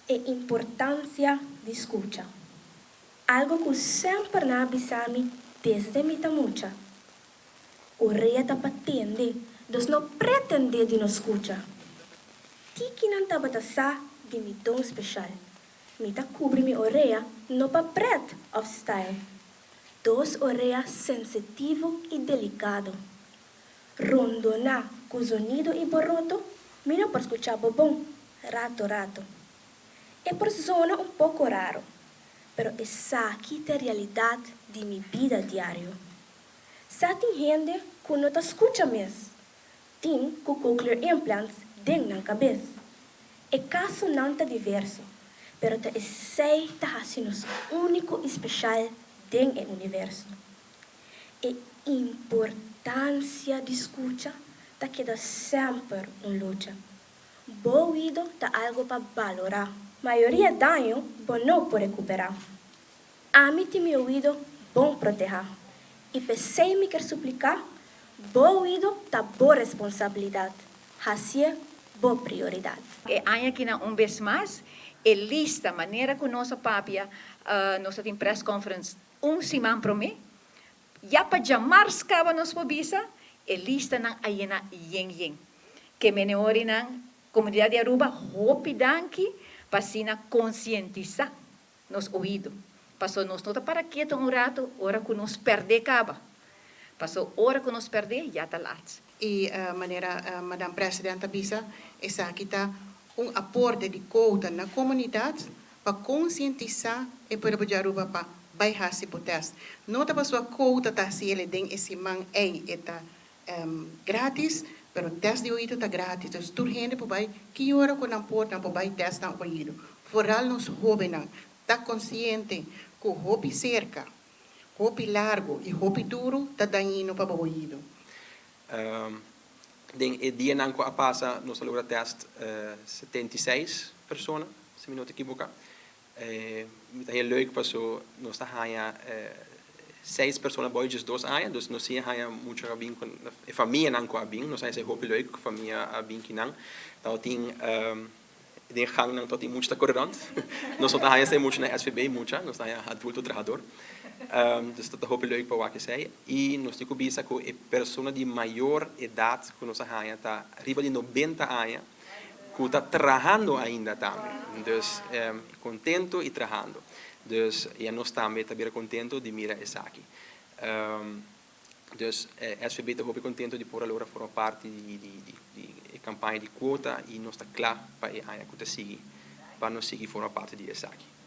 e importância de escuta. Algo que sempre na bisami desde mita mucha. O rei tá patente, dos não pretende de nos escuta. Tiki não tá batasa de mi dom especial. Mita cobre mi orelha no pa pret of style. Dos orelha sensitivo e delicado. Rondona com sonido e borroto, mi não pode escutar bom, rato. É por zona um pouco raro, pero essa aqui é a realidade de minha vida diária. Sa tem gente que não te escuta mesmo. Tem que cochlear implants dentro na cabeça. É caso não tá diverso, pero te sei tá sendo único e especial dentro do universo. E importância de escuta tá queda sempre luta. Bom ouvido tá algo para valorar. Maioria danho, bom não pode recuperar. A mim tem meu ouvido bom proteger. E pensei me quer suplicar, bom ouvido tá boa responsabilidade. Assim é boa prioridade. E anha que na vez mais, é lista maneira que nossa papia, nossa tem press conference, semana para mim, já para chamar scava nos pobisa, é lista na ayena yeng. Que menori na comunidade de Aruba, hopi danki, para sina conscientizar nos ouvido. Passou nos nota para quieto rato, hora que nos perde caba. Passou hora que nos perde, já tá lá. E Madame Presidenta Bisa, essa aqui está aporte de cota na comunidade para conscientizar e para o Aruba para baixar esse protesto. Nota para sua cota tá se ele tem esse man está grátis, pero o teste de ouvido está grátis. Então, tudo gente para vai que hora que não pode não vai testar o ouvido. Foral nos jovens está consciente que o hobby cerca, hobby largo e hobby duro está dañino para o ouvido. E dia nanco a passa nós logra test 76 pessoas, se me não te equivoco. Muito leuk passou nós tá hanha 6 pessoas boy just 2 anos, dus nós sia hanha muito abin com a família nanco abin, nós hanha se hope leuk família abin que não. Então tem den gang não tem muito correndo. Nós só tá hanha se muito na SVB muito, nós hanha adulto trabalhador. Dus dat hoop ik leuk para que sei. E nós temos bisa com a pessoa de maior idade que nós hanha tá riba de 90 anos que está trabalhando ainda também. Dus contento e trabalhando. Dus e nós também tá bem contento de mirar essa aqui. Dus SVB tá hoop contento de por allora formar parte de campanha de quota e nós tá claro para a que seguir para nós seguir formar parte de essa aqui.